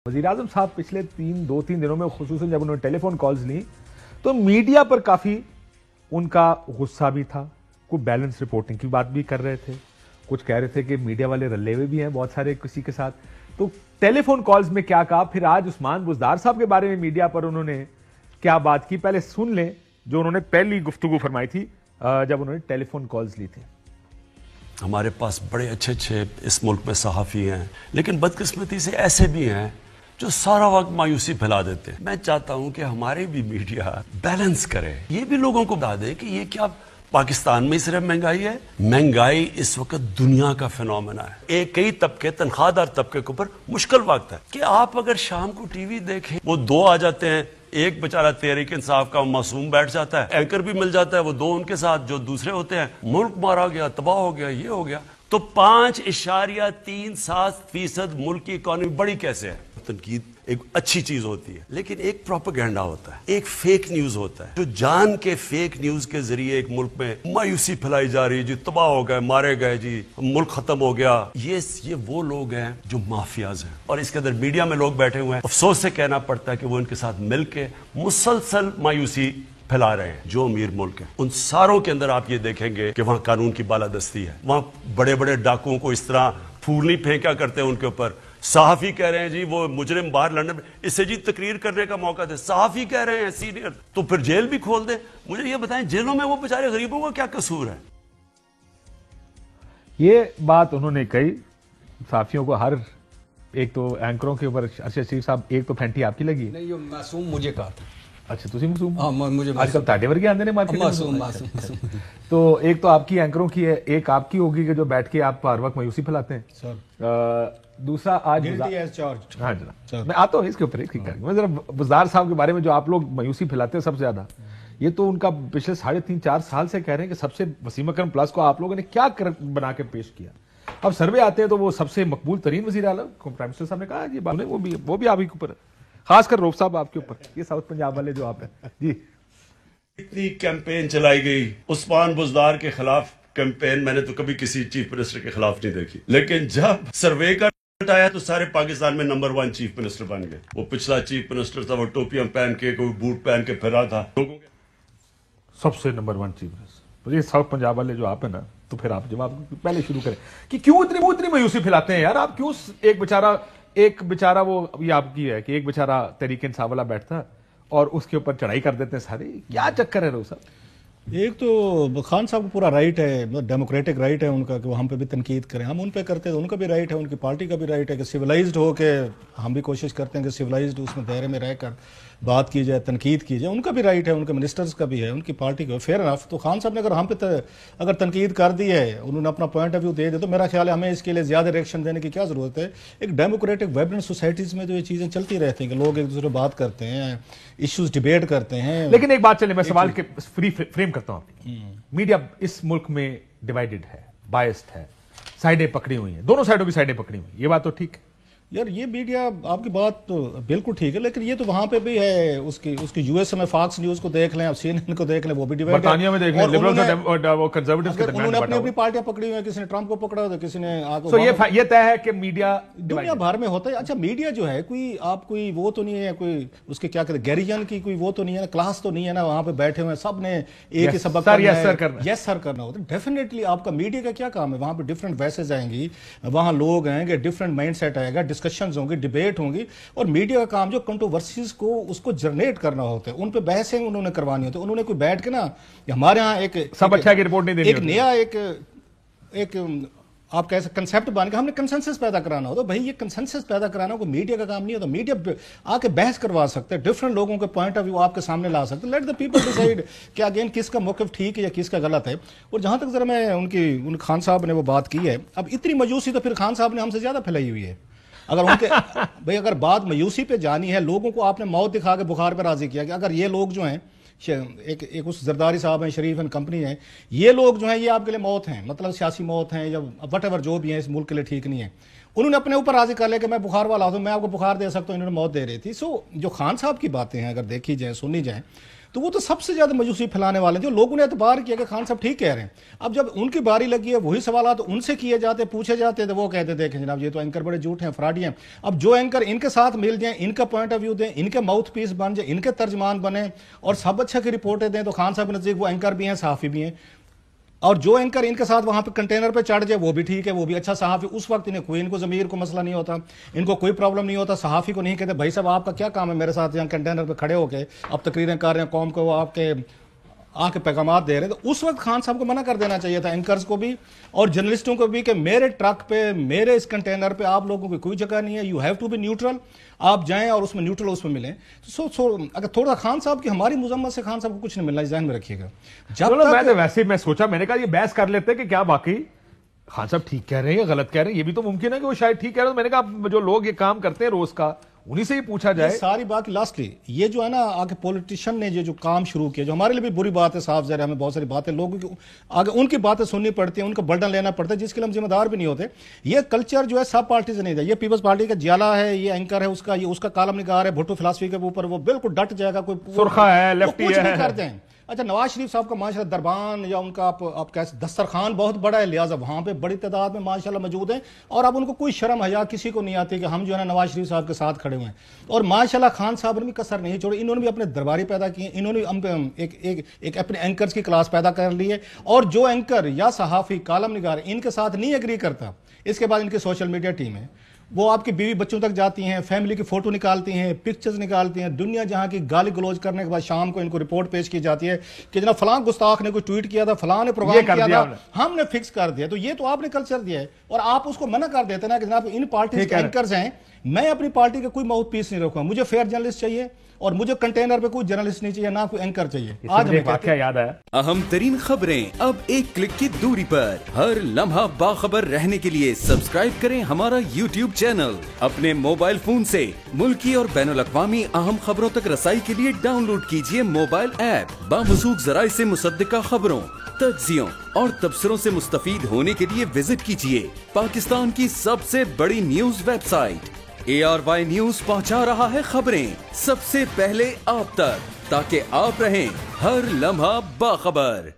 वज़ीर-ए-आज़म साहब पिछले दो तीन दिनों में खुसूसन जब उन्होंने टेलीफोन कॉल्स ली तो मीडिया पर काफी उनका गुस्सा भी था। कुछ बैलेंस रिपोर्टिंग की बात भी कर रहे थे, कुछ कह रहे थे कि मीडिया वाले रले हुए भी हैं बहुत सारे किसी के साथ। तो टेलीफोन कॉल्स में क्या कहा, फिर आज उस्मान बुज़दार साहब के बारे में मीडिया पर उन्होंने क्या बात की, पहले सुन लें जो उन्होंने पहली गुफ्तगू फरमाई थी जब उन्होंने टेलीफोन कॉल्स ली थी। हमारे पास बड़े अच्छे अच्छे इस मुल्क में सहाफ़ी हैं, लेकिन बदकिस्मती से ऐसे भी हैं जो सारा वक्त मायूसी फैला देते हैं। मैं चाहता हूं कि हमारे भी मीडिया बैलेंस करे, ये भी लोगों को बता दे कि ये क्या पाकिस्तान में सिर्फ महंगाई है। महंगाई इस वक्त दुनिया का फिनोमेना है। एक कई तबके, तनख्वाहदार तबके के ऊपर मुश्किल वक्त है कि आप अगर शाम को टीवी देखें, वो दो आ जाते हैं, एक बेचारा तहरीक इंसाफ का मासूम बैठ जाता है, एंकर भी मिल जाता है, वो दो उनके साथ जो दूसरे होते हैं, मुल्क मारा गया, तबाह हो गया, ये हो गया। तो 5.37% मुल्क की इकॉनमी बड़ी कैसे है। तनकीद एक अच्छी चीज होती है, लेकिन एक प्रोपेगेंडा होता है, एक फेक न्यूज होता है, जो जान के फेक न्यूज के जरिए एक मुल्क में मायूसी फैलाई जा रही है जी, तबाह हो गए, मारे गए जी, मुल्क खत्म हो गया। ये वो लोग हैं जो माफियाज हैं, और इसके अंदर मीडिया में लोग बैठे हुए हैं। अफसोस से कहना पड़ता है कि वो इनके साथ मिलकर मुसलसल मायूसी फैला रहे हैं। जो अमीर मुल्क है उन सारों के अंदर आप ये देखेंगे कि वहां कानून की बालादस्ती है, वहां बड़े बड़े डाकुओं को इस तरह फूल नहीं फेंका करते उनके ऊपर। सहाफी कह रहे हैं जी वो मुजरिम बाहर लंदन में, इससे जी तकरीर करने का मौका दे। सहाफी कह रहे हैं सीनियर, तो फिर जेल भी खोल दे। मुझे ये बताएं, जेलों में वो बेचारे गरीबों का क्या कसूर है। ये बात उन्होंने कही। सहाफियों को हर एक तो एंकरों के ऊपर अरशद शरीफ साहब, एक तो फैंटी आपकी लगी नहीं, ये मासूम मुझे कहा था। अच्छा, तुसी मासूम? हाँ, मुझे आजकल ताटे वर्गे आंदे ने मार्केट में मासूम। तो एक तो आपकी एंकरों की है, एक आपकी होगी कि जो बैठ के आप हर वक्त मायूसी फैलाते हैं सर। दूसरा आज हाँ जनाब, मैं आता हूँ इसके ऊपर मैं जरा बुज़दार साहब के बारे में जो आप लोग मायूसी फैलाते हैं सबसे ज्यादा, ये तो उनका पिछले 3.5-4 साल से कह रहे हैं कि सबसे वसीम अकरम प्लस को आप लोगों ने क्या बना के पेश किया। अब सर्वे आते हैं तो वो सबसे मकबूल तरीन वज़ीर आला प्राइम मिनिस्टर साहब ने कहा ये बात, वो भी आप ही के ऊपर है, खासकर रऊफ साहब आपके ऊपर, ये साउथ पंजाब वाले जो आप हैं जी। इतनी कैंपेन चलाई गई उस्मान बुज़दार के खिलाफ, कैंपेन मैंने तो कभी किसी चीफ मिनिस्टर के खिलाफ नहीं देखी, लेकिन जब सर्वे का आया तो सारे पाकिस्तान में नंबर 1 चीफ मिनिस्टर बन गए। वो पिछला चीफ मिनिस्टर था, वो टोपियां पहन के, कोई बूट पहन के फिरा था, लोगों के सबसे नंबर 1 चीफ मिनिस्टर। तो ये साउथ पंजाब वाले जो आप है ना, तो फिर आप जवाब पहले शुरू करें कि क्यों इतनी मायूसी फैलाते हैं यार आप। क्यों एक बेचारा वो अभी आपकी है कि एक बेचारा तहरीक इंसाफ वाला बैठता है और उसके ऊपर चढ़ाई कर देते हैं सारे, क्या चक्कर है रो साहब। एक तो खान साहब को पूरा राइट है, मतलब डेमोक्रेटिक राइट है उनका कि वो हम पे भी तनकीद करें, हम उन पे करते हैं तो उनका भी राइट है, उनकी पार्टी का भी राइट है कि सिविलाइज्ड हो के हम भी कोशिश करते हैं कि सिविलाइज्ड उसमें दायरे में रहकर बात की जाए, तनकीद की जाए। उनका भी राइट है, उनके मिनिस्टर्स का भी है, उनकी पार्टी का, फेयर इनफ। तो खान साहब ने अगर हम पे अगर तनकीद कर दी है, उन्होंने अपना पॉइंट ऑफ व्यू दे दिया, तो मेरा ख्याल है हमें इसके लिए ज्यादा रिएक्शन देने की क्या जरूरत है। एक डेमोक्रेटिक वाइब्रेंट सोसाइटीज में जो ये चीजें चलती रहती हैं कि लोग एक दूसरे बात करते हैं, इश्यूज डिबेट करते हैं। लेकिन एक बात चले, मैं सवाल के फ्रेम करता हूं। मीडिया इस मुल्क में डिवाइडेड है, बायस्ड है, साइडें पकड़ी हुई हैं, दोनों साइडों की साइडें पकड़ी हुई, ये बात तो ठीक है यार। ये मीडिया आपकी बात तो बिल्कुल ठीक है, लेकिन ये तो वहां पे भी है, उसकी यूएस में फॉक्स न्यूज को देख लें, आप CNN को देख लें, वो भी डिवाइड है। बरतानिया में देख लें, लिबरल्स और वो कंजर्वेटिव्स के दरमियान उन्होंने अपनी पार्टियां पकड़ी हुई हैं, किसी ने ट्रंप को पकड़ा तो किसी ने तो ये तय है कि मीडिया दुनिया भर में होता है। अच्छा, मीडिया जो है कोई वो तो नहीं है, कोई उसके क्या कहते हैं गैरियन की कोई वो तो नहीं है ना, क्लास तो नहीं है ना, वहां पे बैठे हुए सब ने एक ही सबक यस सर करना होता है। डेफिनेटली आपका मीडिया का क्या काम है, वहां पे डिफरेंट वॉइसेज आएंगी, वहां लोग आएंगे, डिफरेंट माइंड सेट आएगा, डिस्कशन होंगी, डिबेट होंगी, और मीडिया का काम जो कंट्रोवर्सीज को उसको जनरेट करना होता है, उन पे बहसें उन्होंने करवानी होती है। उन्होंने कोई बैठ के ना, हमारे यहाँ एक सब अच्छा की रिपोर्ट नहीं देनी, एक नया एक आप कैसे कंसेप्ट बन के हमने कंसेंसस पैदा कराना हो, तो भाई ये कंसेंसस पैदा कराना कोई मीडिया का काम नहीं होता। मीडिया आके बहस करवा सकते हैं, डिफरेंट लोगों के पॉइंट ऑफ व्यू आपके सामने ला सकते हैं, लेट द पीपल डिसाइड कि अगेन किसका मौक़िफ़ ठीक है या किसका गलत है। और जहां तक जरा मैं उन खान साहब ने वो बात की है, अब इतनी मायूसी तो फिर खान साहब ने हमसे ज्यादा फैलाई हुई है। अगर उनके भाई अगर बात मायूसी पे जानी है, लोगों को आपने मौत दिखा के बुखार पे राजी किया कि अगर ये लोग जो हैं, एक उस जरदारी साहब हैं, शरीफ एंड कंपनी है, ये लोग जो हैं ये आपके लिए मौत हैं, मतलब सियासी मौत हैं या वट एवर जो भी है, इस मुल्क के लिए ठीक नहीं है। उन्होंने अपने ऊपर राजी कर लिया कि मैं बुखार वाला हूं, मैं आपको बुखार दे सकता हूं, इन्होंने मौत दे रही थी। सो जो खान साहब की बातें हैं अगर देखी जाए, सुनी जाए, تو وہ تو سب سے زیادہ مایوسی پھیلانے والے ہیں. جو لوگوں نے اعتبار کیا کہ خان صاحب ٹھیک کہہ رہے ہیں, اب جب ان کی باری لگی ہے وہی سوالات ان سے کیے جاتے, پوچھے جاتے تو وہ کہتے دیکھیں جناب یہ تو اینکر بڑے جھوٹ ہیں, فراڈی ہیں. اب جو اینکر ان کے ساتھ مل جائیں, ان کا پوائنٹ آف ویو دیں, ان کے ماؤتھ پیس بن جائیں, ان کے ترجمان بنیں اور سب اچھا کی رپورٹیں دیں, تو خان صاحب کے نزدیک وہ اینکر بھی ہیں, صحافی بھی ہیں. اور جو اینکر ان کے ساتھ وہاں پہ کنٹینر پہ چڑھ جائے وہ بھی ٹھیک ہے, وہ بھی اچھا صحافی. اس وقت ان کو ضمیر کو مسئلہ نہیں ہوتا, ان کو کوئی پرابلم نہیں ہوتا. صحافی کو نہیں کہتے بھائی صاحب آپ کا کیا کام ہے میرے ساتھ یہاں کنٹینر پہ کھڑے ہو کے اب تقریریں کر رہے ہیں, قوم کو آپ کے آ کے پیغامات دے رہے ہیں. تو اس وقت خان صاحب کو منع کر دینا چاہیے تھا, اینکرز کو بھی اور جرنلسٹوں کو بھی, کہ میرے ٹرک پہ, میرے اس کنٹینر پہ آپ لوگوں کی کوئی جگہ نہیں ہے, you have to be neutral. آپ جائیں اور اس میں نیوٹرل اس میں ملیں. تو اگر تھوڑا خان صاحب کی ہماری مذمت سے خان صاحب کو کچھ نہیں ملنا, ذہن میں رکھیے گا. میں ویسے میں سوچا, میں نے کہا یہ بحث کر لیتے کہ کیا واقعی خان صاحب ٹھیک کہہ رہے ہیں یا غلط کہہ رہے ہیں, یہ بھی تو ممکن ہے کہ وہ شاید ٹھیک کہہ رہے ہیں. میں نے کہا جو لوگ یہ کام کرتے ہیں روز کا انہی سے ہی پوچھا جائے. ساری بات لاسٹلی یہ جو ہے نا آگے پولیٹیشن نے جو کام شروع کیا, جو ہمارے لیے بھی بری بات ہے, صاف ظاہر ہمیں بہت ساری باتیں لوگوں کی آگے ان کی باتیں سننی پڑتی ہیں, ان کا برڈن لینا پڑتا ہے جس کے لیے ہم ذمہ دار بھی نہیں ہوتے. یہ کلچر جو ہے سب پارٹی سے نہیں تھا, یہ پیپلز پارٹی کا جیلا ہے, یہ اینکر ہے اس کا, یہ اس کا کالم نگار ہے, بھٹو فلاسفی کے اوپر وہ بالکل ڈٹ جائے گا, کوئی سرخا ہے, لیفٹی کچھ ہے, نہیں کرتے ہیں. اچھا نواز شریف صاحب کا ماشاءاللہ دربان یا ان کا آپ کیسے دسترخوان بہت بڑا ہے, لہٰذا وہاں پہ بڑی تعداد میں ماشاءاللہ موجود ہیں, اور اب ان کو کوئی شرم حیا کسی کو نہیں آتی کہ ہم جو ہے نا نواز شریف صاحب کے ساتھ کھڑے ہوئے ہیں. اور ماشاءاللہ خان صاحب نے بھی کسر نہیں چھوڑی, انہوں نے بھی اپنے درباری پیدا کیے, انہوں نے ایک اپنے اینکرز کی کلاس پیدا کر لی ہے. اور جو اینکر یا صحافی کالم نگار ان کے ساتھ نہیں ایگری کرتا, اس کے بعد ان کی سوشل میڈیا ٹیم ہے, وہ آپ کی بیوی بچوں تک جاتی ہیں, فیملی کی فوٹو نکالتی ہیں, پکچرز نکالتی ہیں, دنیا جہاں کی گالی گلوچ کرنے کے بعد شام کو ان کو رپورٹ پیش کی جاتی ہے کہ جناب فلاں گستاخ نے کوئی ٹویٹ کیا تھا, فلاں نے پروگرام کیا تھا, ہم نے فکس کر دیا. تو یہ تو آپ نے کلچر دیا ہے, اور آپ اس کو منع کر دیتے نا کہ جناب ان پارٹیز کے اینکرز ہیں, میں اپنی پارٹی کا کوئی ماؤتھ پیس نہیں رکھوں گا, مجھے فیئر جرنلسٹ چاہیے اور مجھے کنٹینر پہ کوئی جرنلسٹ نہیں چاہیے, نہ کوئی اینکر چاہیے. آج ہمیں واقعہ یاد آیا, اہم ترین خبریں اب ایک کلک کی دوری پر. ہر لمحہ باخبر رہنے کے لیے سبسکرائب کریں ہمارا YouTube چینل. اپنے موبائل فون سے ملکی اور بین الاقوامی اہم خبروں تک رسائی کے لیے ڈاؤن لوڈ کیجیے موبائل ایپ. باموثوق ذرائع سے مصدقہ خبروں, تجزیوں اور تبصروں سے مستفید ہونے کے لیے وزٹ کیجیے پاکستان کی سب سے بڑی news website. ARY news پہنچا رہا ہے خبریں سب سے پہلے آپ تک, تاکہ آپ رہیں ہر لمحہ باخبر.